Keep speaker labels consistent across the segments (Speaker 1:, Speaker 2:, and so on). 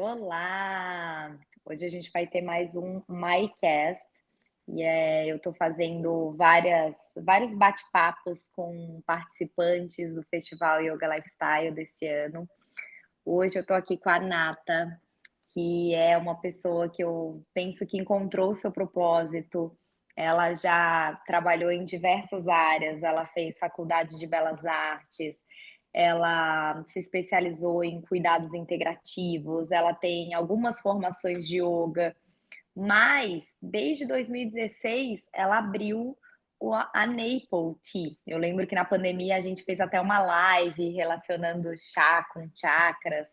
Speaker 1: Olá! Hoje a gente vai ter mais um MyCast eu estou fazendo vários bate-papos com participantes do Festival Yoga Lifestyle desse ano. Hoje eu estou aqui com a Nata, que é uma pessoa que eu penso que encontrou o seu propósito. Ela já trabalhou em diversas áreas, ela fez faculdade de belas artes, ela se especializou em cuidados integrativos, ela tem algumas formações de yoga, mas desde 2016 ela abriu a Maple Tea. Eu lembro que na pandemia a gente fez até uma live relacionando chá com chakras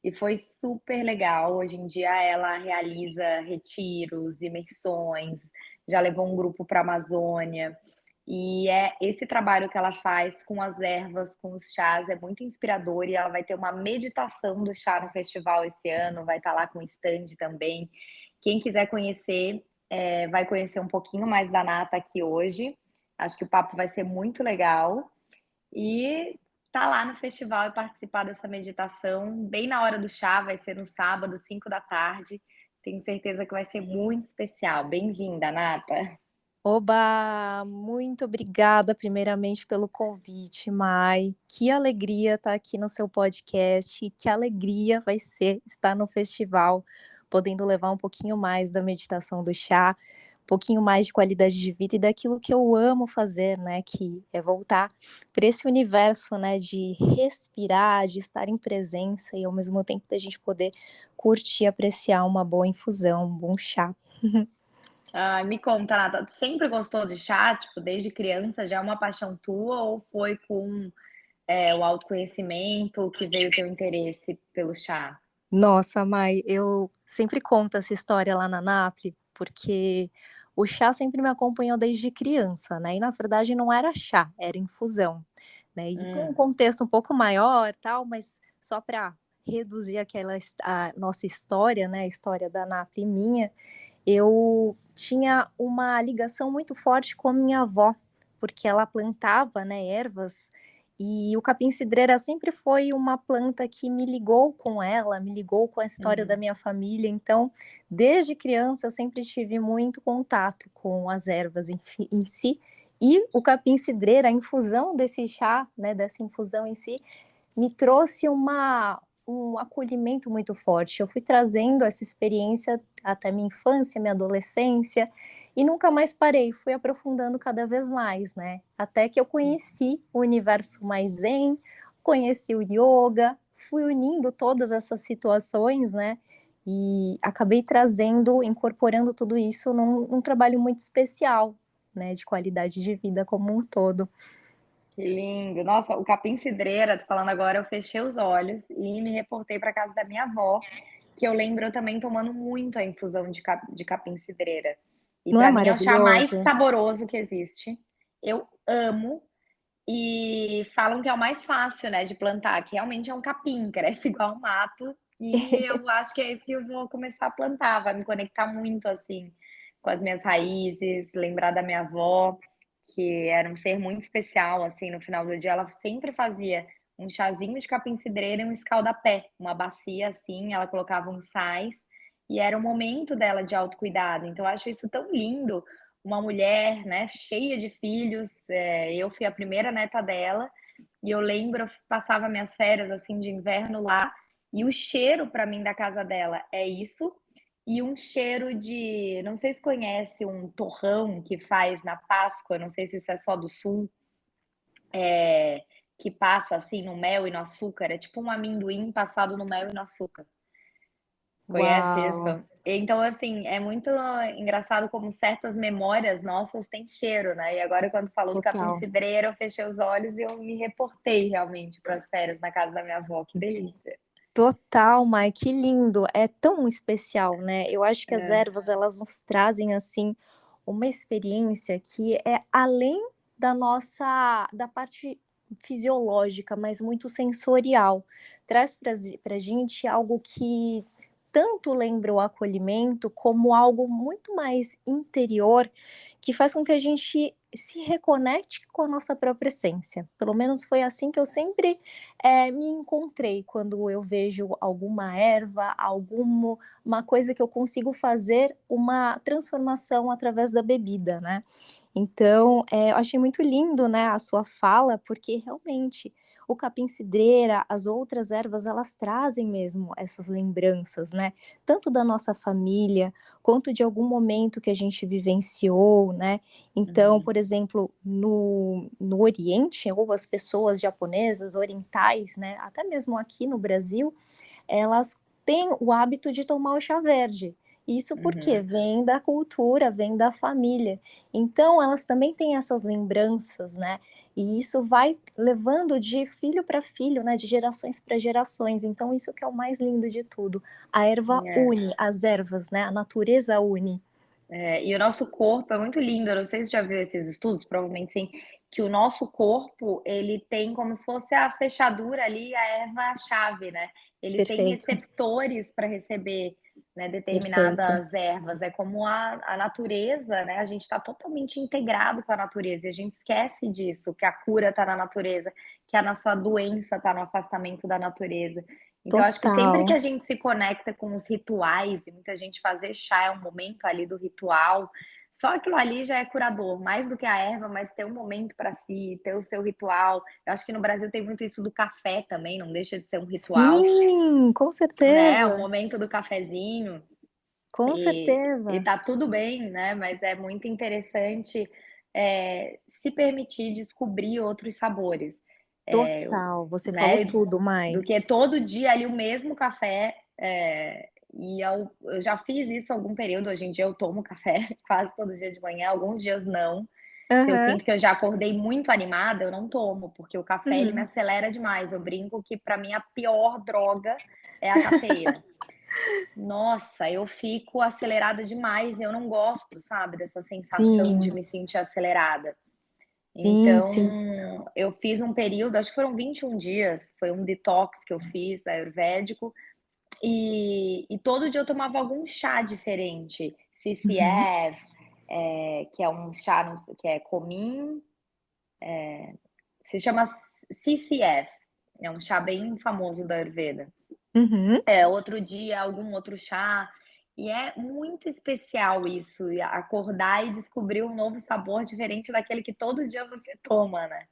Speaker 1: e foi super legal. Hoje em dia ela realiza retiros, imersões, já levou um grupo para a Amazônia. E é esse trabalho que ela faz com as ervas, com os chás, é muito inspirador. E ela vai ter uma meditação do chá no festival esse ano, vai estar lá com stand também. Quem quiser conhecer, vai conhecer um pouquinho mais da Nata aqui hoje. Acho que o papo vai ser muito legal. E tá lá no festival e participar dessa meditação, bem na hora do chá, vai ser no sábado, 5 da tarde. Tenho certeza que vai ser muito especial. Bem-vinda, Nata.
Speaker 2: Oba! Muito obrigada, primeiramente, pelo convite, Mai. Que alegria estar aqui no seu podcast, que alegria vai ser estar no festival, podendo levar um pouquinho mais da meditação do chá, um pouquinho mais de qualidade de vida e daquilo que eu amo fazer, né, que é voltar para esse universo, né, de respirar, de estar em presença e ao mesmo tempo da gente poder curtir e apreciar uma boa infusão, um bom chá.
Speaker 1: Ai, me conta, Nata, tu sempre gostou de chá? Tipo, desde criança já é uma paixão tua ou foi com, o autoconhecimento que veio o teu interesse pelo chá?
Speaker 2: Nossa, Mai, eu sempre conto essa história lá na Napli, porque o chá sempre me acompanhou desde criança, né, e na verdade não era chá, era infusão, né, e tem um
Speaker 1: Hum,
Speaker 2: contexto um pouco maior, tal, mas só para reduzir a nossa história, né, a história da Napli e minha, eu tinha uma ligação muito forte com a minha avó, porque ela plantava, né, ervas, e o capim-cidreira sempre foi uma planta que me ligou com ela, me ligou com a história da
Speaker 1: uhum.
Speaker 2: minha família, então, desde criança eu sempre tive muito contato com as ervas em si, e o capim-cidreira, a infusão desse chá, né, dessa infusão em si, me trouxe um acolhimento muito forte. Eu fui trazendo essa experiência até minha infância, minha adolescência, e nunca mais parei, fui aprofundando cada vez mais, né? Até que eu conheci o universo mais zen, conheci o yoga, fui unindo todas essas situações, né? E acabei trazendo, incorporando tudo isso num trabalho muito especial, né? De qualidade de vida como um todo.
Speaker 1: Que lindo. Nossa, o capim-cidreira, tô falando agora, eu fechei os olhos e me reportei para casa da minha avó, que eu lembro eu também tomando muito a infusão de capim-cidreira. E
Speaker 2: Não é
Speaker 1: para mim é o chá mais
Speaker 2: maravilhoso?
Speaker 1: saboroso que existe. Eu amo e falam que é o mais fácil, né, de plantar, que realmente é um capim, cresce igual um mato, e eu acho que é isso que eu vou começar a plantar, vai me conectar muito, assim, com as minhas raízes, lembrar da minha avó, que era um ser muito especial, assim, no final do dia ela sempre fazia um chazinho de capim-cidreira e um escaldapé, uma bacia, assim, ela colocava uns sais, e era o momento dela de autocuidado, então eu acho isso tão lindo, uma mulher, né, cheia de filhos, eu fui a primeira neta dela, e eu lembro, eu passava minhas férias, assim, de inverno lá, e o cheiro para mim da casa dela é isso, e um cheiro de, não sei se conhece um torrão que faz na Páscoa, não sei se isso é só do sul, que passa assim no mel e no açúcar, é tipo um amendoim passado no mel e no açúcar. Conhece
Speaker 2: Uau,
Speaker 1: isso? Então, assim, é muito engraçado como certas memórias nossas têm cheiro, né? E agora, quando falou do
Speaker 2: total.
Speaker 1: capim-cidreira, eu fechei os olhos e eu me reportei realmente para as férias na casa da minha avó. Que delícia.
Speaker 2: Total, Mai, que lindo, é tão especial, né. Eu acho que as
Speaker 1: É.
Speaker 2: ervas elas nos trazem, assim, uma experiência que é além da parte fisiológica, mas muito sensorial. Traz pra gente algo que tanto lembra o acolhimento como algo muito mais interior, que faz com que a gente se reconecte com a nossa própria essência. Pelo menos foi assim que eu sempre, me encontrei quando eu vejo alguma erva, alguma uma coisa que eu consigo fazer uma transformação através da bebida, né. Então, eu achei muito lindo, né, a sua fala, porque realmente o capim-cidreira, as outras ervas, elas trazem mesmo essas lembranças, né, tanto da nossa família, quanto de algum momento que a gente vivenciou, né. Então,
Speaker 1: Uhum.
Speaker 2: por exemplo, no Oriente, ou as pessoas japonesas, orientais, né, até mesmo aqui no Brasil, elas têm o hábito de tomar o chá verde. Isso porque
Speaker 1: Uhum.
Speaker 2: vem da cultura, vem da família. Então elas também têm essas lembranças, né, e isso vai levando de filho para filho, né, de gerações para gerações, então isso que é o mais lindo de tudo. A erva
Speaker 1: É.
Speaker 2: une, as ervas, né, a natureza une.
Speaker 1: É, e o nosso corpo é muito lindo, eu não sei se você já viu esses estudos, provavelmente sim, que o nosso corpo, ele tem como se fosse a fechadura ali, a erva-chave, né. Ele tem
Speaker 2: Perfeito,
Speaker 1: receptores para receber, né,
Speaker 2: perfeito.
Speaker 1: determinadas ervas, é como a natureza, né, a gente está totalmente integrado com a natureza e a gente esquece disso, que a cura está na natureza, que a nossa doença está no afastamento da natureza. Então, eu acho que sempre que
Speaker 2: Total.
Speaker 1: a gente se conecta com os rituais, e muita gente fazer chá é um momento ali do ritual, só aquilo ali já é curador, mais do que a erva, mas ter um momento para si, ter o seu ritual. Eu acho que no Brasil tem muito isso do café também, não deixa de ser um ritual,
Speaker 2: Sim, com
Speaker 1: né? O
Speaker 2: certeza,
Speaker 1: momento do cafezinho
Speaker 2: com
Speaker 1: e
Speaker 2: certeza.
Speaker 1: tá tudo bem, né? Mas é muito interessante se permitir descobrir outros sabores, é,
Speaker 2: Total, você falou
Speaker 1: né?
Speaker 2: tudo,
Speaker 1: Do
Speaker 2: Mai.
Speaker 1: que todo dia ali o mesmo café, e eu já fiz isso algum período, hoje em dia eu tomo café quase todo dia de manhã, alguns dias não. Se eu
Speaker 2: Aham.
Speaker 1: sinto que eu já acordei muito animada, eu não tomo, porque o café ele me
Speaker 2: Uhum.
Speaker 1: acelera demais. Eu brinco que para mim a pior droga é a cafeína. Nossa, eu fico acelerada demais, eu não gosto, sabe, dessa sensação de
Speaker 2: Sim,
Speaker 1: me sentir acelerada.
Speaker 2: sim,
Speaker 1: Então,
Speaker 2: sim.
Speaker 1: eu fiz um período, acho que foram 21 dias, foi um detox que eu fiz ayurvédico, e todo dia eu tomava algum chá diferente,
Speaker 2: Uhum.
Speaker 1: CCF, que é um chá, não sei, que é comin, se chama CCF, é um chá bem famoso da Ayurveda.
Speaker 2: Uhum.
Speaker 1: Outro dia algum outro chá, e é muito especial isso, e acordar e descobrir um novo sabor diferente daquele que todo dia você toma, né.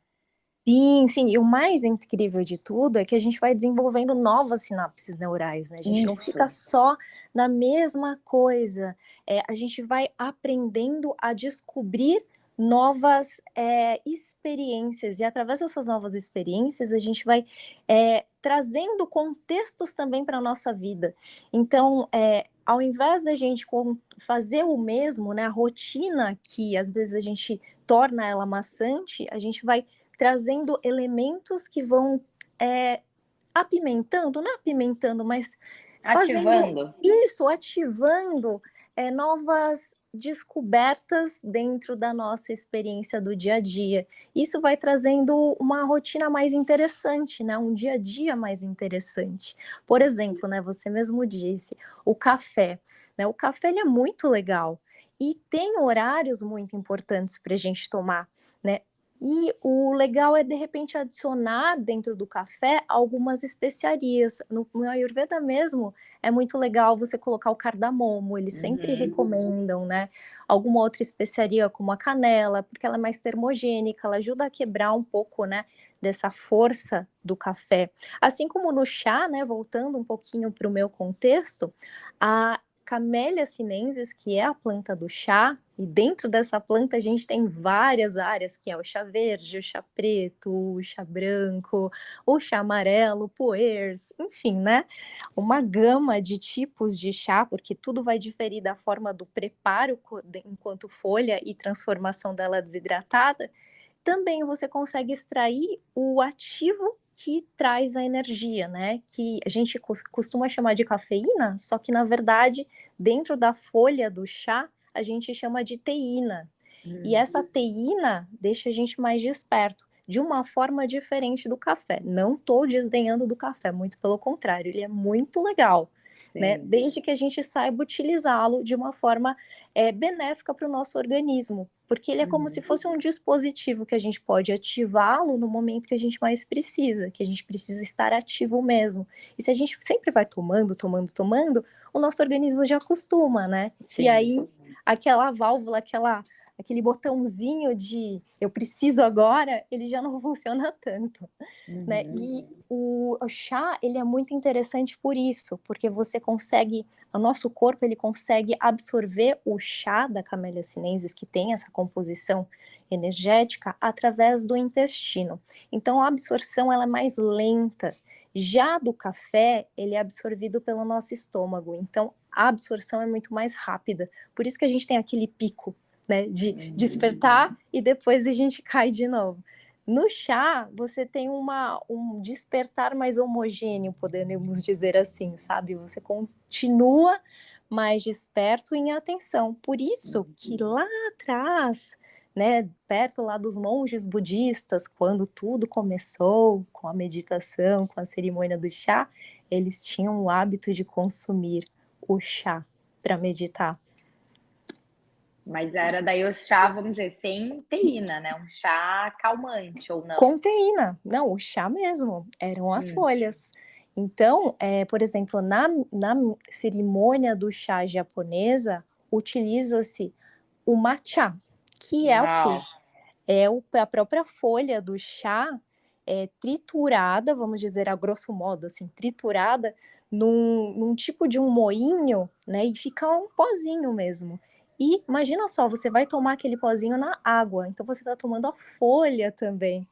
Speaker 2: Sim, sim. E o mais incrível de tudo é que a gente vai desenvolvendo novas sinapses neurais, né, a gente não fica
Speaker 1: Isso.
Speaker 2: só na mesma coisa, a gente vai aprendendo a descobrir novas, experiências e através dessas novas experiências a gente vai, trazendo contextos também para a nossa vida. Então, ao invés da gente fazer o mesmo, né, a rotina que às vezes a gente torna ela maçante, a gente vai trazendo elementos que vão, eh, apimentando, não é apimentando, mas fazendo
Speaker 1: Ativando.
Speaker 2: isso, ativando, novas descobertas dentro da nossa experiência do dia a dia. Isso vai trazendo uma rotina mais interessante, né, um dia a dia mais interessante. Por exemplo, né, você mesmo disse, o café, né, o café ele é muito legal, e tem horários muito importantes para a gente tomar, né. E o legal é, de repente, adicionar dentro do café algumas especiarias. No Ayurveda mesmo, é muito legal você colocar o cardamomo, eles sempre
Speaker 1: Uhum.
Speaker 2: recomendam, né, alguma outra especiaria como a canela, porque ela é mais termogênica, ela ajuda a quebrar um pouco, né, dessa força do café. Assim como no chá, né, voltando um pouquinho para o meu contexto, a Camellia sinensis, que é a planta do chá, e dentro dessa planta a gente tem várias áreas, que é o chá verde, o chá preto, o chá branco, o chá amarelo, o puers, enfim, né, uma gama de tipos de chá, porque tudo vai diferir da forma do preparo enquanto folha e transformação dela desidratada, também você consegue extrair o ativo que traz a energia, né, que a gente costuma chamar de cafeína, só que na verdade, dentro da folha do chá, a gente chama de teína. E
Speaker 1: Hum.
Speaker 2: essa teína deixa a gente mais desperto, de uma forma diferente do café. Não estou desdenhando do café, muito pelo contrário, ele é muito legal. né?
Speaker 1: Sim.
Speaker 2: Desde que a gente saiba utilizá-lo de uma forma benéfica para o nosso organismo, porque ele é como se fosse um dispositivo que a gente pode ativá-lo no momento que a gente mais precisa, que a gente precisa estar ativo mesmo. E se a gente sempre vai tomando, tomando, tomando, o nosso organismo já acostuma, né? E
Speaker 1: Sim.
Speaker 2: aí, aquela válvula, aquele botãozinho de eu preciso agora, ele já não funciona tanto, né? E o chá, ele é muito interessante por isso, porque você consegue, o nosso corpo, ele consegue absorver o chá da Camellia sinensis, que tem essa composição energética, através do intestino. Então, a absorção, ela é mais lenta. Já do café, ele é absorvido pelo nosso estômago, então a absorção é muito mais rápida. Por isso que a gente tem aquele pico, né, de despertar e depois a gente cai de novo. No chá, você tem um despertar mais homogêneo, podemos dizer assim, sabe? Você continua mais desperto em atenção. Por isso que lá atrás, né, perto lá dos monges budistas, quando tudo começou com a meditação, com a cerimônia do chá, eles tinham o hábito de consumir o chá para meditar.
Speaker 1: Mas era daí o chá, vamos dizer, sem teína, né? Um chá calmante ou não?
Speaker 2: Com teína. Não, o chá mesmo, eram as folhas. Então, por exemplo, na cerimônia do chá japonesa, utiliza-se o matcha, que é o quê?
Speaker 1: Uau!
Speaker 2: A própria folha do chá triturada, vamos dizer a grosso modo, assim, triturada num tipo de um moinho, né? E fica um pozinho mesmo. E imagina só, você vai tomar aquele pozinho na água, então você está tomando a folha também.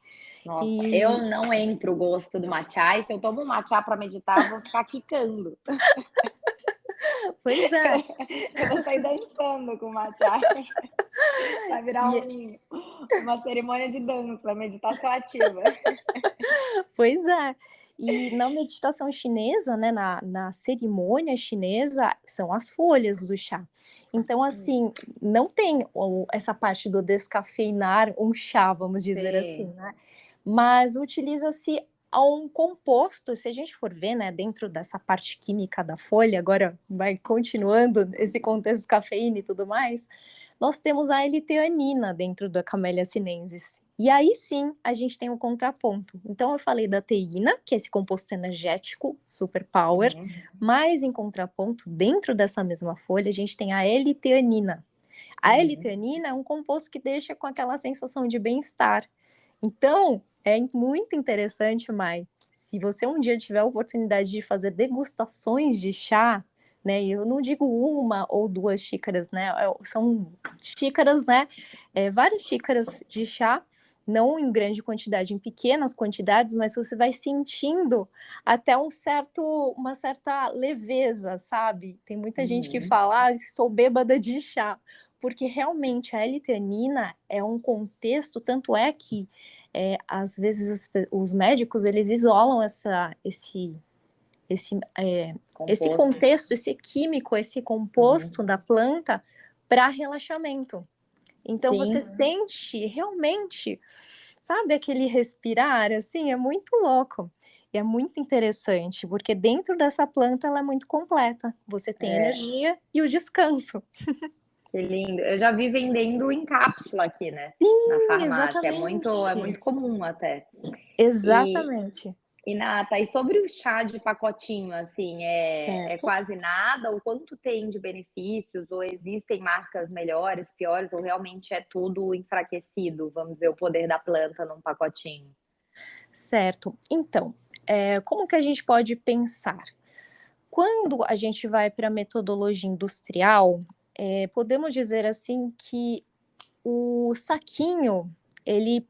Speaker 1: Nossa, eu
Speaker 2: E
Speaker 1: não entro o gosto do matcha, e se eu tomo um matcha para meditar, eu vou ficar quicando.
Speaker 2: pois é,
Speaker 1: Eu vou sair dançando com o matcha. Vai virar
Speaker 2: e,
Speaker 1: uma cerimônia de dança, meditação ativa.
Speaker 2: pois é. E na meditação chinesa, né, na cerimônia chinesa, são as folhas do chá. Então, assim, não tem essa parte do descafeinar um chá, vamos dizer assim,
Speaker 1: Sim.
Speaker 2: né? Mas utiliza-se um composto, se a gente for ver, né, dentro dessa parte química da folha, agora vai continuando esse contexto cafeína e tudo mais, nós temos a L-teanina dentro da Camellia sinensis. E aí sim, a gente tem um contraponto. Então eu falei da teína, que é esse composto energético, super power, mas em contraponto, dentro dessa mesma folha, a gente tem a L-teanina. A L-teanina é um composto que deixa com aquela sensação de bem-estar. Então, é muito interessante, Mai, se você um dia tiver a oportunidade de fazer degustações de chá, né, eu não digo uma ou duas xícaras, né, são xícaras, né, várias xícaras de chá, não em grande quantidade, em pequenas quantidades, mas você vai sentindo até uma certa leveza, sabe? Tem muita gente que fala, estou bêbada de chá, porque realmente a L-teanina é um contexto, tanto é que às vezes os médicos eles isolam esse
Speaker 1: Composto.
Speaker 2: contexto, esse químico, esse composto da planta para relaxamento. Então você
Speaker 1: Sim.
Speaker 2: sente realmente, sabe, aquele respirar, assim, é muito louco. E é muito interessante, porque dentro dessa planta ela é muito completa. Você tem
Speaker 1: É,
Speaker 2: energia e o descanso.
Speaker 1: que lindo. Eu já vi vendendo em cápsula aqui, né, na
Speaker 2: Sim,
Speaker 1: farmácia, é
Speaker 2: exatamente.
Speaker 1: muito comum até. E
Speaker 2: Exatamente.
Speaker 1: e Nata, e sobre o chá de pacotinho, assim, é
Speaker 2: Certo.
Speaker 1: quase nada? O quanto tem de benefícios? Ou existem marcas melhores, piores, ou realmente é tudo enfraquecido, vamos dizer, o poder da planta num pacotinho?
Speaker 2: Certo. Então, como que a gente pode pensar? Quando a gente vai para a metodologia industrial, podemos dizer assim que o saquinho, ele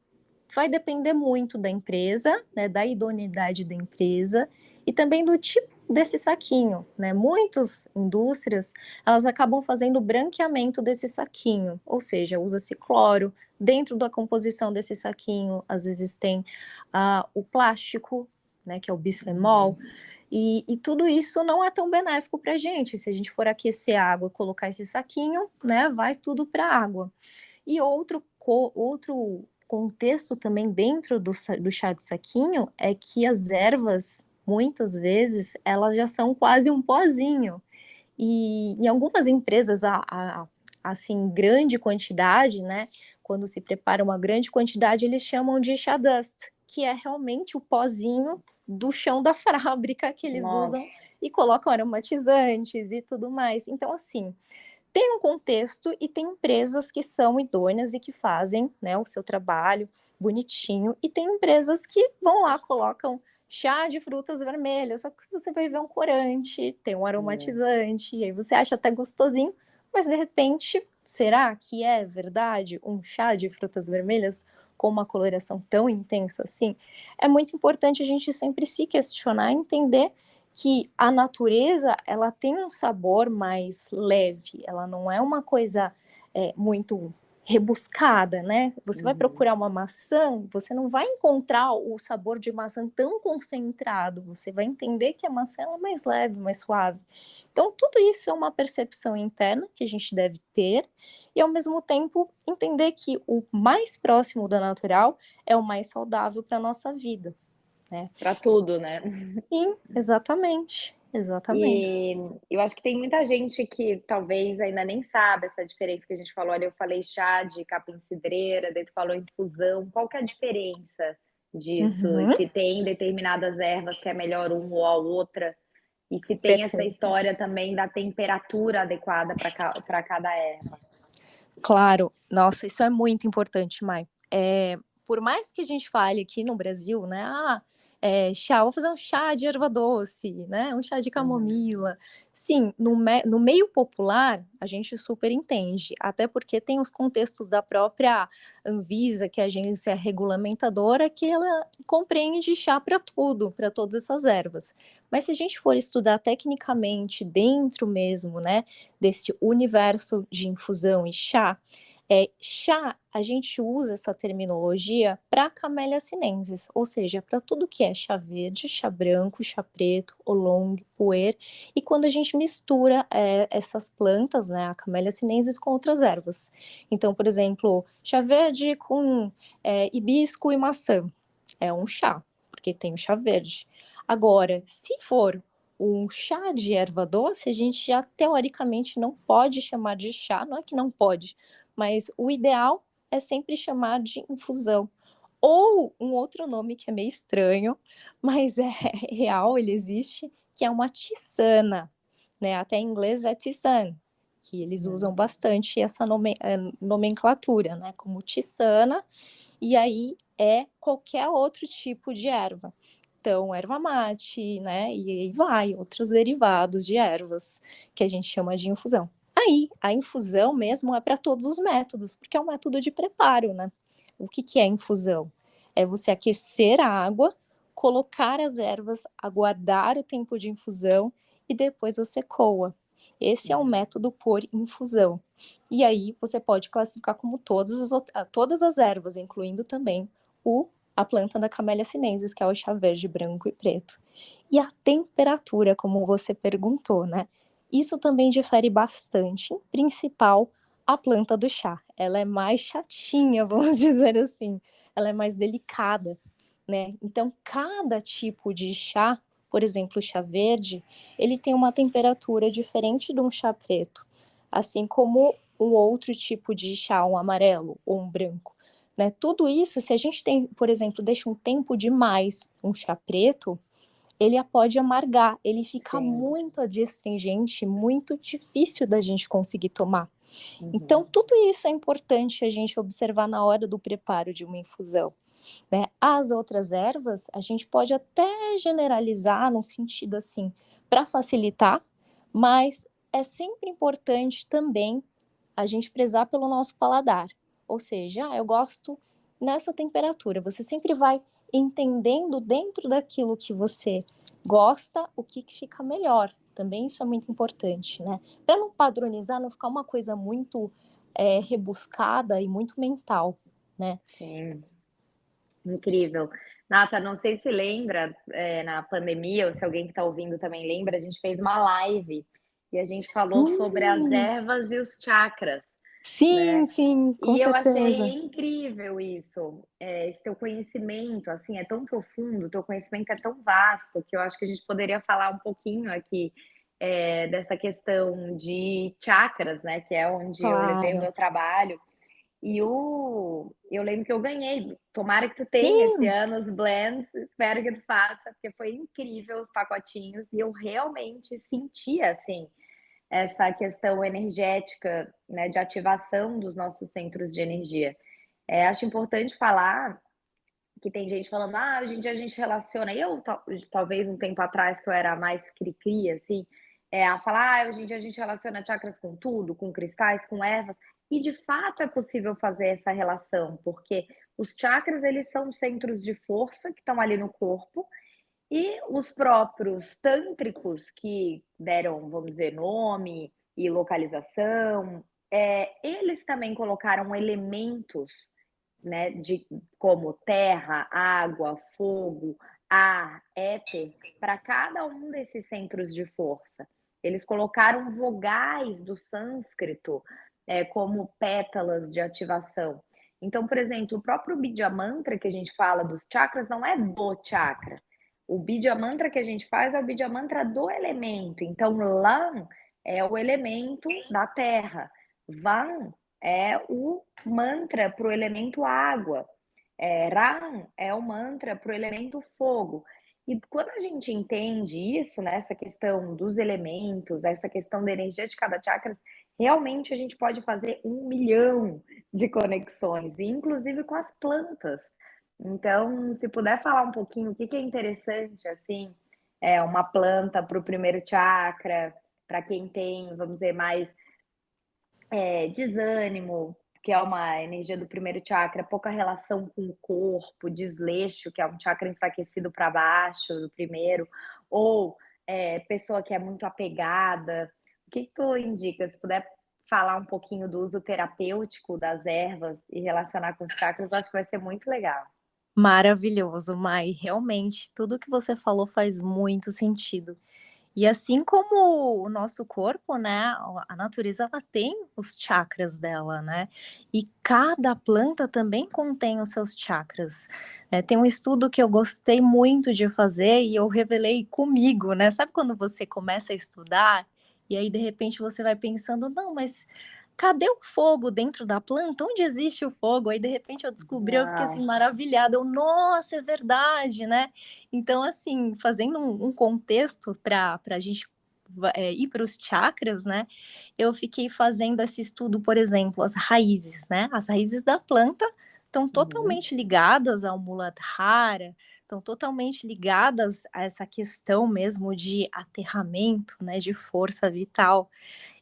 Speaker 2: vai depender muito da empresa, né, da idoneidade da empresa e também do tipo desse saquinho, né? Muitas indústrias, elas acabam fazendo branqueamento desse saquinho, ou seja, usa-se cloro dentro da composição desse saquinho, às vezes tem o plástico, né, que é o bisfenol, e tudo isso não é tão benéfico para a gente. Se a gente for aquecer a água e colocar esse saquinho, né, vai tudo para a água. E outro contexto também dentro do chá de saquinho é que as ervas, muitas vezes elas já são quase um pozinho. E em algumas empresas, assim, grande quantidade, né? Quando se prepara uma grande quantidade, eles chamam de chá dust, que é realmente o pozinho do chão da fábrica que eles
Speaker 1: Nossa.
Speaker 2: usam e colocam aromatizantes e tudo mais. Então, assim, tem um contexto e tem empresas que são idôneas e que fazem, né, o seu trabalho bonitinho, e tem empresas que vão lá, colocam chá de frutas vermelhas, só que você vai ver um corante, tem um aromatizante, e aí você acha até gostosinho, mas de repente, será que é verdade um chá de frutas vermelhas com uma coloração tão intensa assim? É muito importante a gente sempre se questionar e entender que a natureza, ela tem um sabor mais leve, ela não é uma coisa muito rebuscada, né? Você vai
Speaker 1: Uhum.
Speaker 2: procurar uma maçã, você não vai encontrar o sabor de maçã tão concentrado, você vai entender que a maçã é mais leve, mais suave. Então, tudo isso é uma percepção interna que a gente deve ter e, ao mesmo tempo, entender que o mais próximo do natural é o mais saudável para a nossa vida, né?
Speaker 1: Para tudo, né?
Speaker 2: Sim, exatamente, exatamente.
Speaker 1: E eu acho que tem muita gente que talvez ainda nem sabe essa diferença que a gente falou. Olha, eu falei chá de capim-cidreira, daí tu falou infusão. Qual que é a diferença disso? E
Speaker 2: Uhum,
Speaker 1: se tem determinadas ervas que é melhor uma ou a outra? E se tem essa
Speaker 2: perfeito.
Speaker 1: história também da temperatura adequada para cada erva?
Speaker 2: Claro, nossa, isso é muito importante, Mai. Por mais que a gente fale aqui no Brasil, né, chá, vou fazer um chá de erva doce, né, um chá de
Speaker 1: Uhum.
Speaker 2: camomila. Sim, no meio popular, a gente super entende, até porque tem os contextos da própria Anvisa, que é a agência regulamentadora, que ela compreende chá para tudo, para todas essas ervas. Mas se a gente for estudar tecnicamente dentro mesmo, né, desse universo de infusão e chá, chá, a gente usa essa terminologia para Camellia sinensis, ou seja, para tudo que é chá verde, chá branco, chá preto, oolong, puer, e quando a gente mistura essas plantas, né, a Camellia sinensis com outras ervas. Então, por exemplo, chá verde com hibisco e maçã, é um chá, porque tem o chá verde. Agora, se for um chá de erva doce, a gente já teoricamente não pode chamar de chá, não é que não pode, mas o ideal é sempre chamar de infusão. Ou um outro nome que é meio estranho, mas é real, ele existe, que é uma tisana, né? Até em inglês é tisane, que eles usam
Speaker 1: Hum.
Speaker 2: bastante essa nomenclatura, né? Como tisana, e aí é qualquer outro tipo de erva. Então, erva mate, né? E aí vai, outros derivados de ervas que a gente chama de infusão. Aí, a infusão mesmo é para todos os métodos, porque é um método de preparo, né? O que, que é infusão? É você aquecer a água, colocar as ervas, aguardar o tempo de infusão e depois você coa. Esse é o
Speaker 1: Uhum.
Speaker 2: método por infusão. E aí você pode classificar como todas as ervas, incluindo também a planta da Camellia sinensis, que é o chá verde, branco e preto. E a temperatura, como você perguntou, né? Isso também difere bastante, em principal a planta do chá. Ela é mais chatinha, vamos dizer assim. Ela é mais delicada, né? Então, cada tipo de chá, por exemplo, o chá verde, ele tem uma temperatura diferente de um chá preto, assim como um outro tipo de chá, um amarelo ou um branco. Né? Tudo isso, se a gente tem, por exemplo, deixa um tempo demais um chá preto, ele pode amargar, ele fica
Speaker 1: Sim.
Speaker 2: muito adstringente, muito difícil da gente conseguir tomar. Então,
Speaker 1: Uhum.
Speaker 2: tudo isso é importante a gente observar na hora do preparo de uma infusão. Né? As outras ervas, a gente pode até generalizar num sentido assim, para facilitar, mas é sempre importante também a gente prezar pelo nosso paladar. Ou seja, eu gosto nessa temperatura. Você sempre vai entendendo dentro daquilo que você gosta o que fica melhor. Também isso é muito importante, né? Para não padronizar, não ficar uma coisa muito rebuscada e muito mental, né?
Speaker 1: Sim. Incrível. Nata, não sei se lembra, na pandemia, ou se alguém que está ouvindo também lembra, a gente fez uma live e a gente falou sobre as
Speaker 2: Sim,
Speaker 1: ervas e os chakras.
Speaker 2: Sim, sim, com
Speaker 1: E eu achei
Speaker 2: certeza.
Speaker 1: incrível isso, esse teu conhecimento, assim, é tão profundo, teu conhecimento é tão vasto, que eu acho que a gente poderia falar um pouquinho aqui, dessa questão de chakras, né, que é onde eu levei o
Speaker 2: Claro.
Speaker 1: meu trabalho. Eu lembro que eu ganhei, tomara que tu tenha esse
Speaker 2: Sim,
Speaker 1: ano os blends, espero que tu faça, porque foi incrível os pacotinhos e eu realmente senti, assim, essa questão energética, né, de ativação dos nossos centros de energia. Acho importante falar que tem gente falando: "Ah, hoje em dia a gente relaciona", talvez um tempo atrás que eu era mais cri-cri, assim, a falar: "Ah, hoje em dia a gente relaciona chakras com tudo, com cristais, com ervas", e de fato é possível fazer essa relação, porque os chakras eles são centros de força que estão ali no corpo, e os próprios tântricos que deram, vamos dizer, nome e localização, eles também colocaram elementos, né, de como terra, água, fogo, ar, éter, para cada um desses centros de força. Eles colocaram vogais do sânscrito, como pétalas de ativação. Então, por exemplo, o próprio Bidya Mantra que a gente fala dos chakras não é do chakra. O Bidya Mantra que a gente faz é o Bidya Mantra do elemento. Então, Lam é o elemento da terra. Van é o mantra para o elemento água. Ram é o mantra para o elemento fogo. E quando a gente entende isso, né, essa questão dos elementos, essa questão da energia de cada chakra, realmente a gente pode fazer 1 milhão de conexões, inclusive com as plantas. Então, se puder falar um pouquinho o que é interessante, assim, uma planta para o primeiro chakra, para quem tem, vamos dizer, mais desânimo, que é uma energia do primeiro chakra, pouca relação com o corpo, desleixo, que é um chakra enfraquecido para baixo do primeiro, ou pessoa que é muito apegada. O que tu indica? Se puder falar um pouquinho do uso terapêutico das ervas e relacionar com os chakras, eu acho que vai ser muito legal.
Speaker 2: maravilhoso, Mai. Realmente, tudo que você falou faz muito sentido. E assim como o nosso corpo, né, a natureza ela tem os chakras dela, né? E cada planta também contém os seus chakras. Tem um estudo que eu gostei muito de fazer e eu revelei comigo, né? Sabe quando você começa a estudar e aí de repente você vai pensando, não, mas cadê o fogo dentro da planta? Onde existe o fogo? Aí de repente eu descobri, eu fiquei
Speaker 1: Uau!
Speaker 2: assim maravilhada. Eu, nossa, é verdade, né? Então, assim, fazendo um contexto para a gente ir para os chakras, né? Eu fiquei fazendo esse estudo, por exemplo, as raízes, né? As raízes da planta estão
Speaker 1: Uhum,
Speaker 2: totalmente ligadas ao Muladhara, estão totalmente ligadas a essa questão mesmo de aterramento, né? De força vital.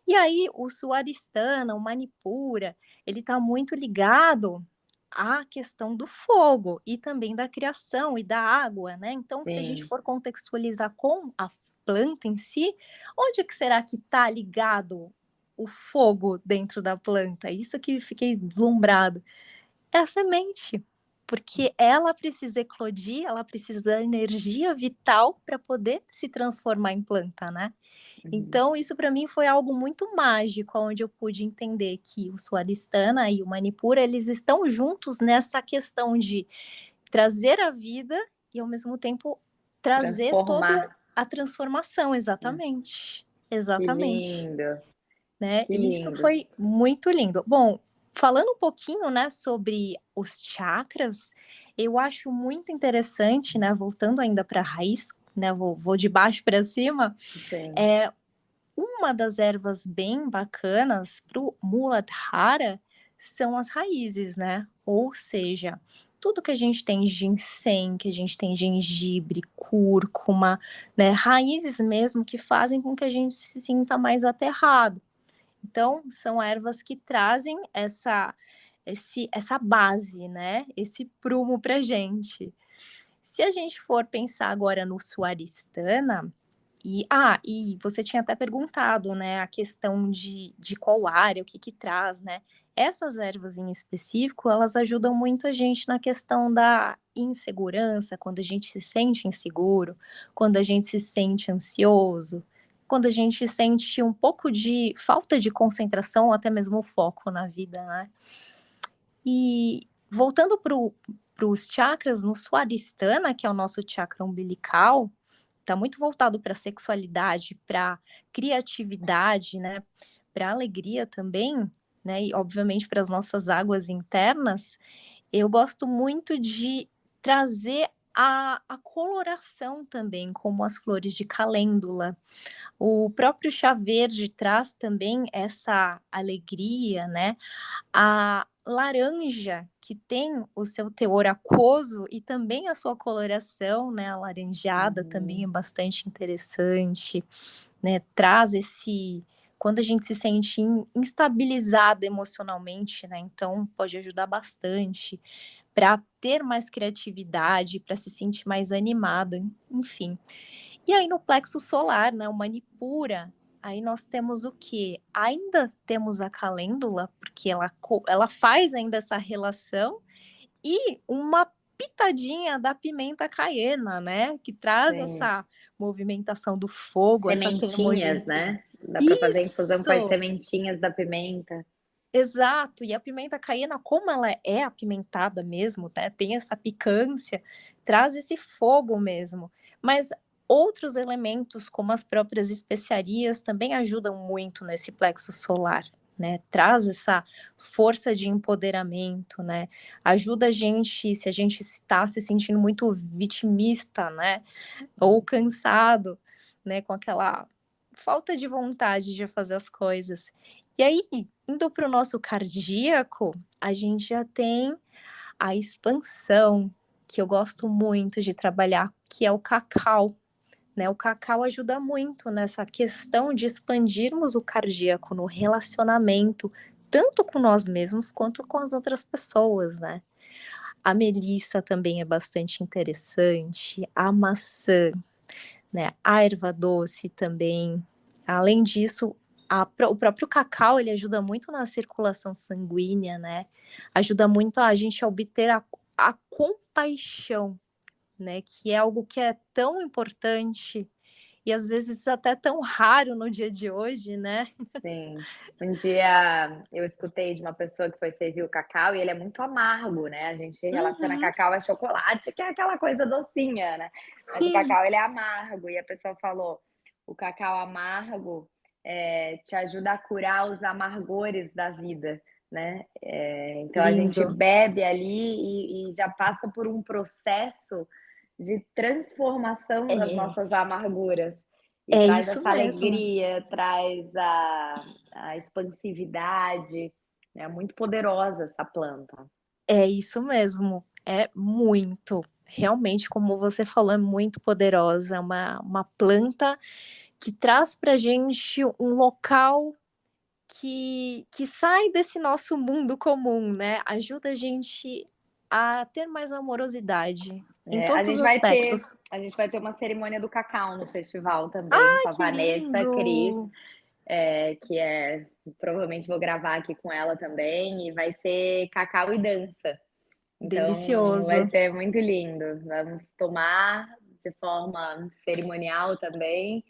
Speaker 2: E aí, o Suaristana, o Manipura, ele está muito ligado à questão do fogo e também da criação e da água, né? Então, se a gente
Speaker 1: sim.
Speaker 2: for contextualizar com a planta em si, onde que será que está ligado o fogo dentro da planta? Isso que fiquei deslumbrado. É a semente, porque ela precisa eclodir, ela precisa da energia vital para poder se transformar em planta, né?
Speaker 1: Uhum.
Speaker 2: Então, isso para mim foi algo muito mágico, onde eu pude entender que o Swaristana e o Manipura, eles estão juntos nessa questão de trazer a vida e, ao mesmo tempo, trazer
Speaker 1: Transformar,
Speaker 2: toda a transformação,
Speaker 1: né.
Speaker 2: exatamente.
Speaker 1: Que
Speaker 2: Exatamente,
Speaker 1: lindo,
Speaker 2: né?
Speaker 1: que
Speaker 2: E isso
Speaker 1: lindo.
Speaker 2: foi muito lindo. Bom, falando um pouquinho, né, sobre os chakras, eu acho muito interessante, né, voltando ainda para a raiz, né, vou de baixo para cima,
Speaker 1: Sim.
Speaker 2: é uma das ervas bem bacanas para o Muladhara são as raízes, né? Ou seja, tudo que a gente tem de ginseng, que a gente tem gengibre, cúrcuma, né? Raízes mesmo que fazem com que a gente se sinta mais aterrado. Então, são ervas que trazem essa base, né? Esse prumo para gente. Se a gente for pensar agora no Suaristana, e você tinha até perguntado, né, a questão de qual área, o que que traz, né? Essas ervas em específico, elas ajudam muito a gente na questão da insegurança, quando a gente se sente inseguro, quando a gente se sente ansioso. quando a gente sente um pouco de falta de concentração ou até mesmo foco na vida, né? E voltando para os chakras, no Swadhisthana, que é o nosso chakra umbilical, está muito voltado para a sexualidade, para criatividade, né? Para alegria também, né? E obviamente para as nossas águas internas. Eu gosto muito de trazer a coloração também, como as flores de calêndula. O próprio chá verde traz também essa alegria, né? A laranja, que tem o seu teor aquoso e também a sua coloração, né, alaranjada, também é bastante interessante, né, traz esse... Quando a gente se sente instabilizado emocionalmente, né, então pode ajudar bastante para ter mais criatividade, para se sentir mais animada, enfim. E aí no plexo solar, né, o Manipura, aí nós temos o quê? Ainda temos a calêndula, porque ela faz ainda essa relação, e uma pitadinha da pimenta caiena, né? Que traz
Speaker 1: Sim.
Speaker 2: essa movimentação do fogo, essa
Speaker 1: Sementinhas,
Speaker 2: termogenesia.
Speaker 1: né? Dá para fazer infusão com as
Speaker 2: Isso!
Speaker 1: sementinhas da pimenta.
Speaker 2: Exato, e a pimenta caiena, como ela é apimentada mesmo, né, tem essa picância, traz esse fogo mesmo. Mas outros elementos, como as próprias especiarias, também ajudam muito nesse plexo solar, né, traz essa força de empoderamento, né, ajuda a gente, se a gente está se sentindo muito vitimista, né, ou cansado, né, com aquela falta de vontade de fazer as coisas. E aí, indo para o nosso cardíaco, a gente já tem a expansão, que eu gosto muito de trabalhar, que é o cacau, né? O cacau ajuda muito nessa questão de expandirmos o cardíaco no relacionamento, tanto com nós mesmos quanto com as outras pessoas, né? A melissa também é bastante interessante, a maçã, né? A erva doce também. Além disso, o próprio cacau, ele ajuda muito na circulação sanguínea, né? Ajuda muito a gente a obter a compaixão, né? Que é algo que é tão importante e às vezes até tão raro no dia de hoje, né?
Speaker 1: Sim. Um dia eu escutei de uma pessoa que foi servir o cacau e ele é muito amargo, né? A gente relaciona
Speaker 2: Uhum,
Speaker 1: cacau a chocolate, que é aquela coisa docinha, né? Mas o
Speaker 2: sim,
Speaker 1: cacau ele é amargo e a pessoa falou: o cacau amargo te ajuda a curar os amargores da vida, né? Então a gente
Speaker 2: lindo.
Speaker 1: bebe ali e já passa por um processo de transformação das
Speaker 2: É,
Speaker 1: nossas amarguras. E
Speaker 2: é
Speaker 1: traz
Speaker 2: isso
Speaker 1: essa
Speaker 2: mesmo.
Speaker 1: alegria, traz a expansividade, é muito poderosa essa planta.
Speaker 2: É isso mesmo, é muito. Realmente, como você falou, é muito poderosa, é uma planta que traz para gente um local que sai desse nosso mundo comum, né? Ajuda a gente a ter mais amorosidade em
Speaker 1: A
Speaker 2: todos os
Speaker 1: gente vai ter
Speaker 2: aspectos.
Speaker 1: a gente vai ter uma cerimônia do cacau no festival também, com a
Speaker 2: Que
Speaker 1: Vanessa Cris,
Speaker 2: lindo!
Speaker 1: que provavelmente vou gravar aqui com ela também, e vai ser cacau e dança. Então vai
Speaker 2: Delicioso.
Speaker 1: ser muito lindo. Vamos tomar de forma cerimonial também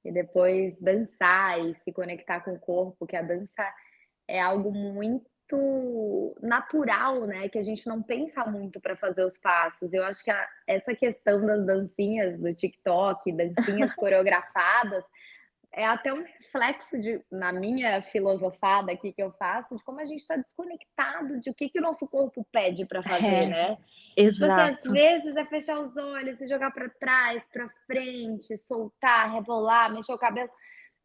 Speaker 1: e depois dançar e se conectar com o corpo, que a dança é algo muito natural, né, que a gente não pensa muito para fazer os passos. Eu acho que essa questão das dancinhas do TikTok, dancinhas coreografadas, é até um reflexo na minha filosofada aqui que eu faço, de como a gente está desconectado de o que o nosso corpo pede para fazer,
Speaker 2: É,
Speaker 1: né? Tipo assim, às
Speaker 2: exato.
Speaker 1: vezes é fechar os olhos, se jogar para trás, para frente, soltar, rebolar, mexer o cabelo.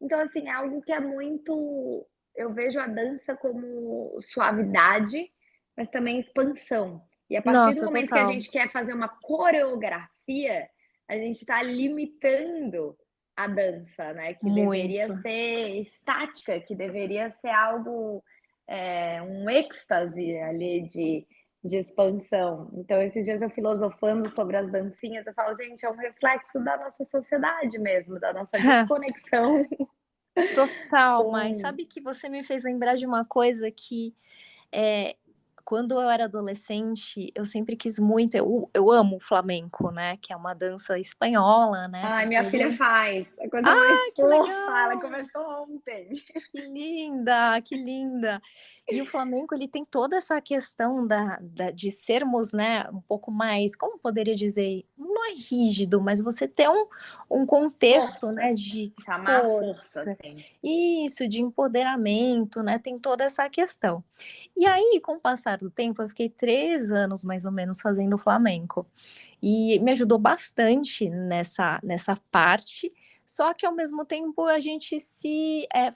Speaker 1: Então, assim, é algo que é muito. Eu vejo a dança como suavidade, mas também expansão. E a partir do
Speaker 2: Nossa,
Speaker 1: momento que a
Speaker 2: total.
Speaker 1: gente quer fazer uma coreografia, a gente está limitando a dança, né? Que deveria
Speaker 2: Muito.
Speaker 1: ser estática, que deveria ser algo, um êxtase ali de expansão. Então, esses dias eu filosofando sobre as dancinhas, eu falo, gente, é um reflexo da nossa sociedade mesmo, da nossa desconexão
Speaker 2: Total, mas
Speaker 1: com.
Speaker 2: sabe que você me fez lembrar de uma coisa que, é, quando eu era adolescente, eu sempre quis muito, eu amo o flamenco, né? Que é uma dança espanhola, né?
Speaker 1: Ai,
Speaker 2: Tem
Speaker 1: minha
Speaker 2: todo
Speaker 1: filha
Speaker 2: um...
Speaker 1: faz, a coisa mais
Speaker 2: Ah, que
Speaker 1: fofa, ela
Speaker 2: legal!
Speaker 1: começou ontem.
Speaker 2: Que linda, que linda. E o flamenco, ele tem toda essa questão de sermos, né, um pouco mais, como poderia dizer, não é rígido, mas você ter um contexto, né,
Speaker 1: Força,
Speaker 2: de
Speaker 1: chamar a força,
Speaker 2: força,
Speaker 1: assim.
Speaker 2: isso, de empoderamento, né, tem toda essa questão. E aí, com o passar do tempo, eu fiquei 3 anos, mais ou menos, fazendo flamenco. E me ajudou bastante nessa parte, só que ao mesmo tempo a gente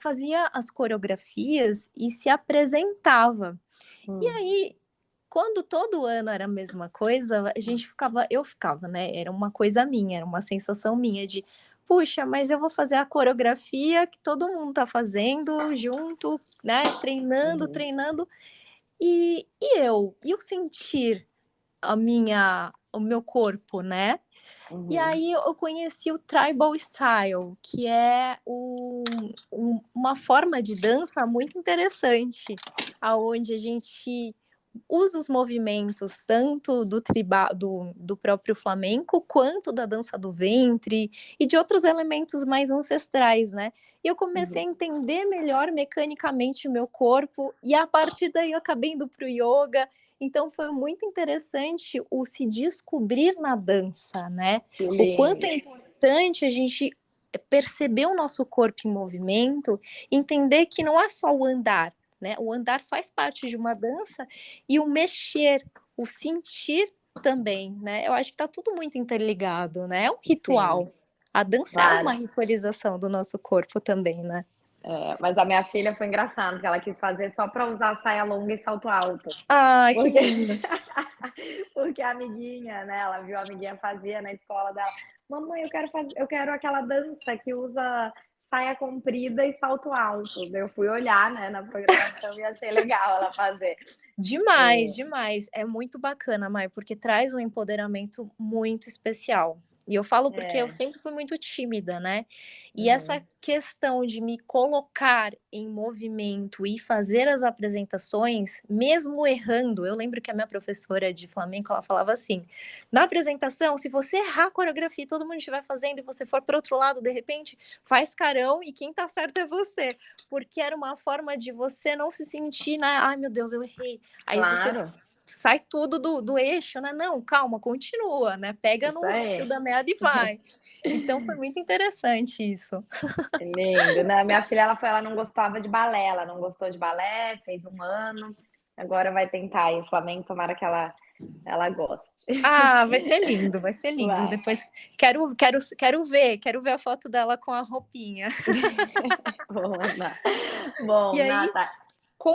Speaker 2: fazia as coreografias e se apresentava. E
Speaker 1: Hum,
Speaker 2: aí, quando todo ano era a mesma coisa, eu ficava, né? Era uma coisa minha, era uma sensação minha de, puxa, mas eu vou fazer a coreografia que todo mundo tá fazendo junto, né? Treinando,
Speaker 1: uhum,
Speaker 2: treinando. E eu sentir o meu corpo, né? E
Speaker 1: uhum,
Speaker 2: aí eu conheci o Tribal Style, que é uma forma de dança muito interessante, aonde a gente usa os movimentos tanto do próprio flamenco, quanto da dança do ventre e de outros elementos mais ancestrais, né? E eu comecei a
Speaker 1: uhum.
Speaker 2: entender melhor mecanicamente o meu corpo, e a partir daí eu acabei indo para o yoga. Então foi muito interessante o se descobrir na dança, né?
Speaker 1: Que
Speaker 2: O quanto
Speaker 1: lindo.
Speaker 2: é importante a gente perceber o nosso corpo em movimento, entender que não é só o andar, né? O andar faz parte de uma dança, e o mexer, o sentir também, né? Eu acho que está tudo muito interligado, né? É um
Speaker 1: Sim,
Speaker 2: ritual. A dança é uma
Speaker 1: claro.
Speaker 2: ritualização do nosso corpo também, né?
Speaker 1: É, mas a minha filha foi engraçado, porque ela quis fazer só para usar saia longa e salto alto.
Speaker 2: Ah, que
Speaker 1: Porque,
Speaker 2: lindo.
Speaker 1: porque a amiguinha, né? Ela viu a amiguinha fazia na escola dela. Mamãe, eu quero aquela dança que usa saia comprida e salto alto. Daí eu fui olhar, né, na programação e achei legal ela fazer.
Speaker 2: Demais,
Speaker 1: É,
Speaker 2: demais. É muito bacana, Mai, porque traz um empoderamento muito especial. E eu falo porque eu
Speaker 1: é,
Speaker 2: sempre fui muito tímida, né? E essa
Speaker 1: uhum,
Speaker 2: questão de me colocar em movimento e fazer as apresentações, mesmo errando, eu lembro que a minha professora de flamenco, ela falava assim: na apresentação, se você errar a coreografia e todo mundo estiver fazendo e você for para outro lado, de repente, faz carão e quem tá certo é você. Porque era uma forma de você não se sentir, né? Ai, meu Deus, eu errei. Aí você
Speaker 1: claro,
Speaker 2: sai tudo do eixo, né? Não, calma, continua, né? Pega
Speaker 1: isso
Speaker 2: no fio
Speaker 1: aí.
Speaker 2: da meada e vai. Então foi muito interessante isso.
Speaker 1: Lindo, né? Minha filha, ela não gostava de balé, ela não gostou de balé, fez 1 ano, agora vai tentar aí o Flamengo, tomara que ela goste.
Speaker 2: Ah, vai ser lindo, vai ser lindo.
Speaker 1: Vai.
Speaker 2: Depois quero ver a foto dela com a roupinha.
Speaker 1: Vou mandar.
Speaker 2: E
Speaker 1: Bom,
Speaker 2: aí,
Speaker 1: Nata,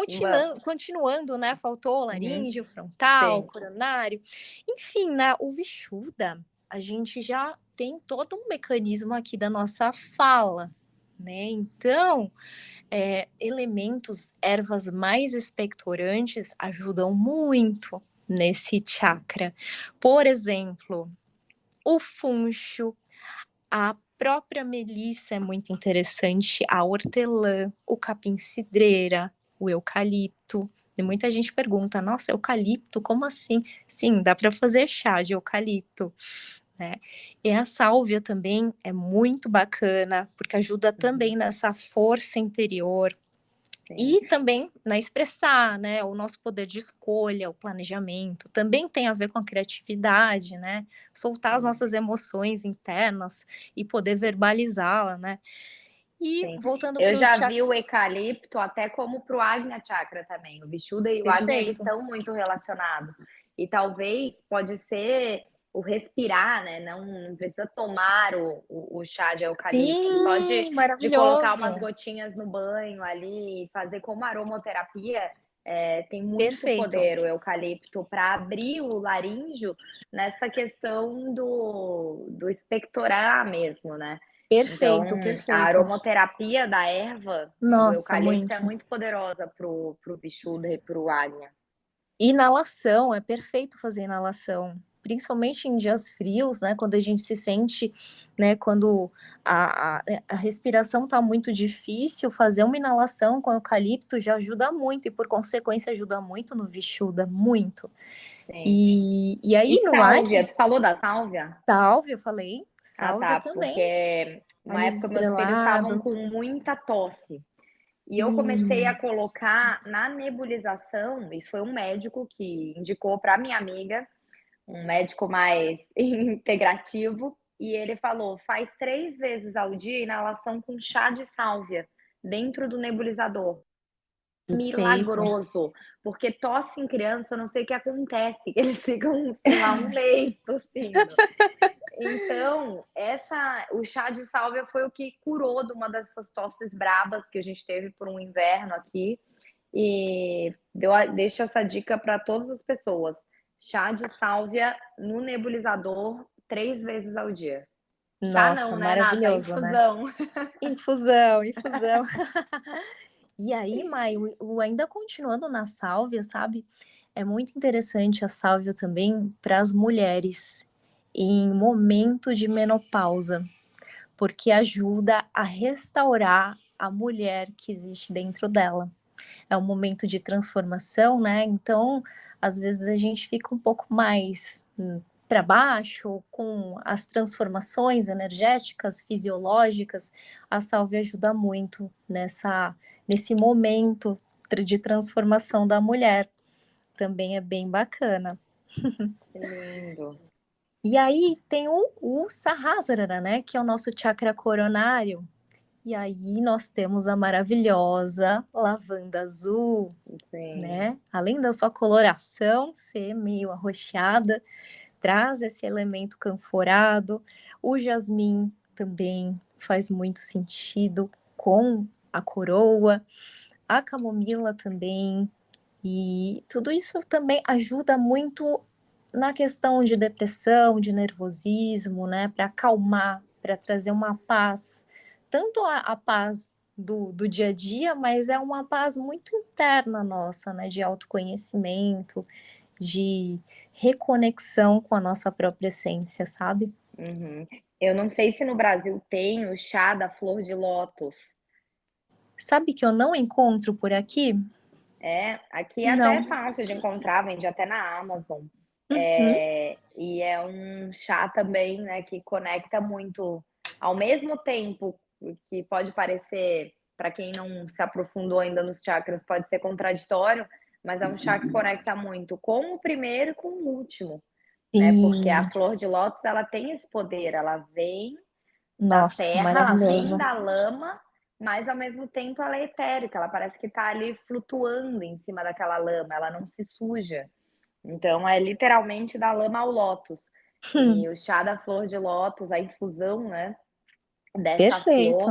Speaker 1: vamos.
Speaker 2: continuando, né? Faltou
Speaker 1: Uhum,
Speaker 2: laríngeo, frontal,
Speaker 1: sim.
Speaker 2: coronário. Enfim, né? O Vishuda, a gente já tem todo um mecanismo aqui da nossa fala, né? Então, elementos, ervas mais expectorantes ajudam muito nesse chakra. Por exemplo, o funcho, a própria melissa é muito interessante, a hortelã, o capim-cidreira, o eucalipto. E muita gente pergunta: nossa, eucalipto, como assim? Sim, dá para fazer chá de eucalipto, né? E a sálvia também é muito bacana, porque ajuda
Speaker 1: Uhum,
Speaker 2: também nessa força interior,
Speaker 1: sim,
Speaker 2: e também na expressar, né, o nosso poder de escolha, o planejamento, também tem a ver com a criatividade, né, soltar as
Speaker 1: sim,
Speaker 2: nossas emoções internas e poder verbalizá-la, né. E
Speaker 1: sim.
Speaker 2: voltando
Speaker 1: Eu
Speaker 2: para o
Speaker 1: já
Speaker 2: chakra,
Speaker 1: vi o eucalipto até como para o Agnya Chakra também. O Vishuddha e o Agnya, eles
Speaker 2: perfeito.
Speaker 1: estão muito relacionados. E talvez pode ser o respirar, né? Não precisa tomar o chá de eucalipto, só
Speaker 2: Sim,
Speaker 1: de colocar umas
Speaker 2: maravilhoso.
Speaker 1: gotinhas no banho ali, fazer como aromaterapia, tem muito
Speaker 2: Perfeito,
Speaker 1: poder o eucalipto para abrir o laríngeo nessa questão do expectorar mesmo, né? Então,
Speaker 2: perfeito,
Speaker 1: a
Speaker 2: perfeito.
Speaker 1: aromaterapia da erva do
Speaker 2: Nossa,
Speaker 1: eucalipto é
Speaker 2: muito.
Speaker 1: muito poderosa pro Vishuddha e pro Agnya.
Speaker 2: Inalação, é perfeito fazer inalação. principalmente em dias frios, né, quando a gente se sente, né, quando a respiração está muito difícil, fazer uma inalação com eucalipto já ajuda muito, e por consequência ajuda muito no Vishuddha, muito.
Speaker 1: Sim.
Speaker 2: E aí
Speaker 1: E
Speaker 2: no ar,
Speaker 1: sálvia, tu falou da sálvia?
Speaker 2: sálvia, eu falei,
Speaker 1: Ah,
Speaker 2: sálvia
Speaker 1: tá,
Speaker 2: também,
Speaker 1: porque uma
Speaker 2: anis
Speaker 1: época meus filhos estavam
Speaker 2: estrelado.
Speaker 1: com muita tosse. E eu comecei a
Speaker 2: Hum,
Speaker 1: colocar na nebulização, isso foi um médico que indicou para minha amiga, um médico mais integrativo, e ele falou: faz 3 vezes ao dia inalação com chá de sálvia dentro do nebulizador.
Speaker 2: perfeito.
Speaker 1: Milagroso, porque tosse em criança, eu não sei o que acontece, eles ficam, sei lá, um mês tossindo. Então, o chá de sálvia foi o que curou de uma dessas tosses brabas que a gente teve por um inverno aqui. E deixo essa dica para todas as pessoas. Chá de sálvia no nebulizador 3 vezes ao dia. Chá
Speaker 2: Nossa,
Speaker 1: não, né, Nata?
Speaker 2: maravilhoso, né?
Speaker 1: Infusão.
Speaker 2: Infusão, infusão. E aí, Mai, ainda continuando na sálvia, sabe? É muito interessante a sálvia também para as mulheres em momento de menopausa, porque ajuda a restaurar a mulher que existe dentro dela. É um momento de transformação, né? Então, às vezes a gente fica um pouco mais para baixo com as transformações energéticas, fisiológicas. A sálvia ajuda muito nesse momento de transformação da mulher. Também é bem bacana.
Speaker 1: Que lindo.
Speaker 2: E aí tem o Sahasrara, né? Que é o nosso chakra coronário. E aí nós temos a maravilhosa lavanda azul,
Speaker 1: Sim.
Speaker 2: né? Além da sua coloração ser meio arroxeada, traz esse elemento canforado. O jasmim também faz muito sentido com a coroa, a camomila também. E tudo isso também ajuda muito na questão de depressão, de nervosismo, né? Para acalmar, para trazer uma paz, tanto a paz do dia a dia, mas é uma paz muito interna nossa, né? De autoconhecimento, de reconexão com a nossa própria essência, sabe?
Speaker 1: Uhum. Eu não sei se no Brasil tem o chá da flor de lótus.
Speaker 2: Sabe que eu não encontro por aqui?
Speaker 1: É, aqui é
Speaker 2: Não.
Speaker 1: até fácil de encontrar, vende até na Amazon.
Speaker 2: Uhum.
Speaker 1: E é um chá também, né, que conecta muito, ao mesmo tempo que pode parecer, para quem não se aprofundou ainda nos chakras, pode ser contraditório, mas é um chá que conecta muito com o primeiro e com o último, né? Porque a
Speaker 2: Sim.
Speaker 1: flor de lótus, ela tem esse poder, ela vem da
Speaker 2: Nossa,
Speaker 1: terra, ela vem
Speaker 2: maravilhoso.
Speaker 1: da lama, mas ao mesmo tempo ela é etérica, ela parece que está ali flutuando em cima daquela lama, ela não se suja. Então é literalmente da lama ao lótus. E o chá da flor de lótus, a infusão, né, dessa flor,
Speaker 2: Perfeito.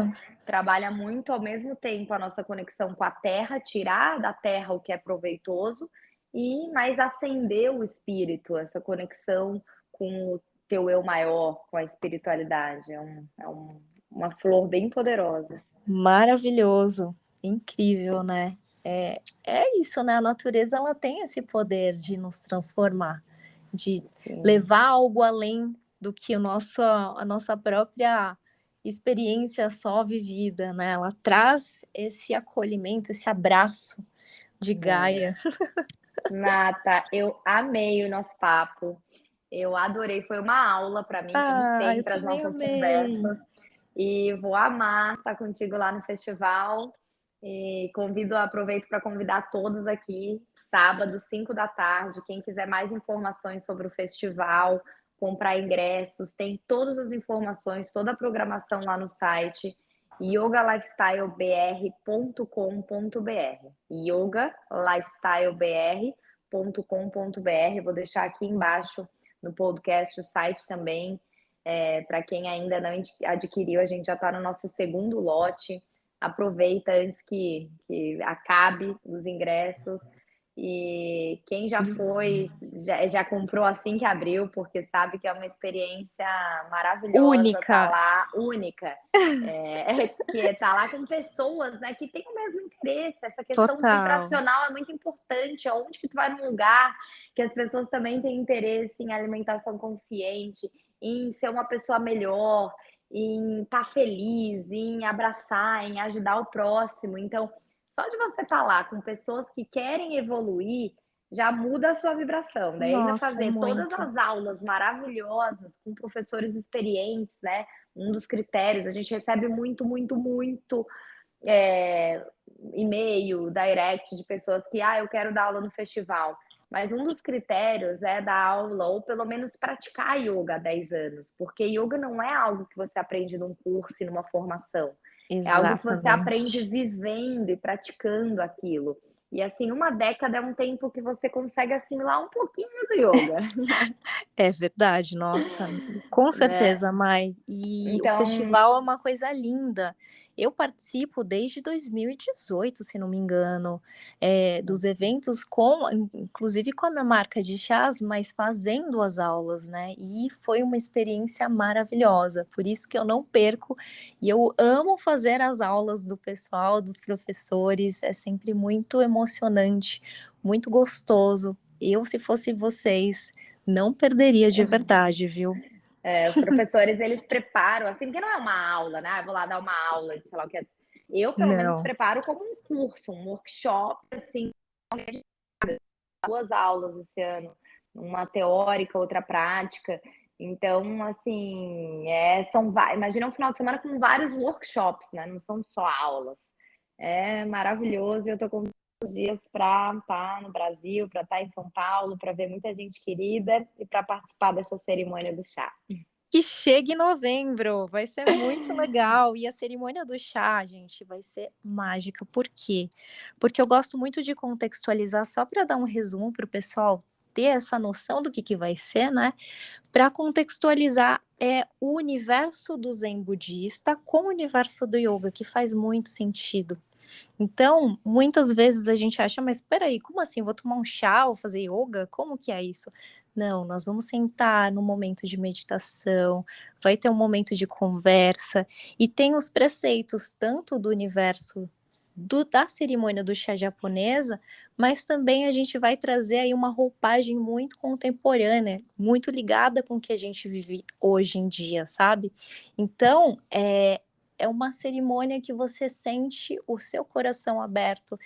Speaker 1: trabalha muito ao mesmo tempo a nossa conexão com a terra, tirar da terra o que é proveitoso e mais acender o espírito, essa conexão com o teu eu maior, com a espiritualidade. Uma flor bem poderosa.
Speaker 2: Maravilhoso, incrível, né? É isso, né? A natureza ela tem esse poder de nos transformar, de
Speaker 1: Sim.
Speaker 2: levar algo além do que a nossa própria experiência só vivida, né? Ela traz esse acolhimento, esse abraço de
Speaker 1: É.
Speaker 2: Gaia.
Speaker 1: Nata, eu amei o nosso papo. Eu adorei, foi uma aula para mim, como
Speaker 2: Ah, eu
Speaker 1: sempre, as
Speaker 2: também
Speaker 1: nossas
Speaker 2: amei.
Speaker 1: conversas. E vou amar estar contigo lá no festival. E aproveito para convidar todos aqui, sábado, 5 da tarde. Quem quiser mais informações sobre o festival, comprar ingressos, tem todas as informações, toda a programação lá no site yogalifestylebr.com.br. yogalifestylebr.com.br. Vou deixar aqui embaixo no podcast o site também. Para quem ainda não adquiriu, a gente já está no nosso segundo lote. Aproveita antes que acabe os ingressos. E quem já foi, já comprou assim que abriu, porque sabe que é uma experiência maravilhosa estar
Speaker 2: Única.
Speaker 1: lá, única. Que estar lá com pessoas, né, que têm o mesmo interesse. Essa questão
Speaker 2: Total.
Speaker 1: vibracional é muito importante. Aonde que tu vai num lugar que as pessoas também têm interesse em alimentação consciente, em ser uma pessoa melhor, em estar feliz, em abraçar, em ajudar o próximo. Então, só de você estar lá com pessoas que querem evoluir, já muda a sua vibração. Daí ainda
Speaker 2: Nossa,
Speaker 1: fazer todas
Speaker 2: muito.
Speaker 1: as aulas maravilhosas com professores experientes, né? Um dos critérios, a gente recebe muito, muito, muito é, e-mail, direct de pessoas que, eu quero dar aula no festival. Mas um dos critérios é dar aula, ou pelo menos praticar yoga há 10 anos, porque yoga não é algo que você aprende num curso e numa formação. É algo que você aprende
Speaker 2: Exatamente.
Speaker 1: vivendo e praticando aquilo. E assim, uma década é um tempo que você consegue assimilar um pouquinho do yoga,
Speaker 2: É verdade, nossa, com
Speaker 1: né?
Speaker 2: certeza, Mai. E o
Speaker 1: Então,
Speaker 2: festival é uma coisa linda. Eu participo desde 2018, se não me engano, dos eventos inclusive com a minha marca de chás, mas fazendo as aulas, né? E foi uma experiência maravilhosa. Por isso que eu não perco e eu amo fazer as aulas do pessoal, dos professores. É sempre muito emocionante, muito gostoso. Eu, se fosse vocês, não perderia de verdade, viu?
Speaker 1: os professores, eles preparam, assim, porque não é uma aula, né? Vou lá dar uma aula de sei lá o que é. Eu, pelo menos,
Speaker 2: Não.
Speaker 1: preparo como um curso, um workshop, assim, 2 aulas esse ano, uma teórica, outra prática. Então, assim, imagina um final de semana com vários workshops, né? Não são só aulas. É maravilhoso. Eu tô com os dias para estar no Brasil, para estar em São Paulo, para ver muita gente querida e para participar dessa cerimônia do chá.
Speaker 2: Que chegue em novembro, vai ser muito legal. E a cerimônia do chá, gente, vai ser mágica. Por quê? Porque eu gosto muito de contextualizar, só para dar um resumo para o pessoal ter essa noção do que vai ser, né? Para contextualizar, é o universo do Zen budista com o universo do yoga, que faz muito sentido. Então, muitas vezes a gente acha, mas espera aí, como assim? Vou tomar um chá ou fazer yoga? Como que é isso? Não, nós vamos sentar no momento de meditação, vai ter um momento de conversa e tem os preceitos tanto do universo da cerimônia do chá japonesa, mas também a gente vai trazer aí uma roupagem muito contemporânea, muito ligada com o que a gente vive hoje em dia, sabe? Então, é uma cerimônia que você sente o seu coração aberto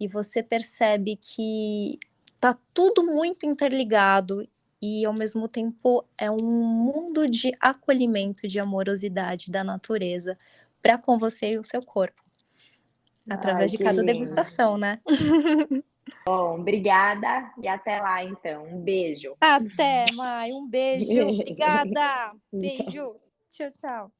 Speaker 2: e você percebe que tá tudo muito interligado e ao mesmo tempo é um mundo de acolhimento, de amorosidade da natureza para com você e o seu corpo,
Speaker 1: Ai,
Speaker 2: através de
Speaker 1: que
Speaker 2: cada
Speaker 1: lindo.
Speaker 2: degustação, né?
Speaker 1: Bom, obrigada e até lá então. Um beijo.
Speaker 2: Até, Mai, um beijo. Obrigada. Beijo. Tchau, tchau.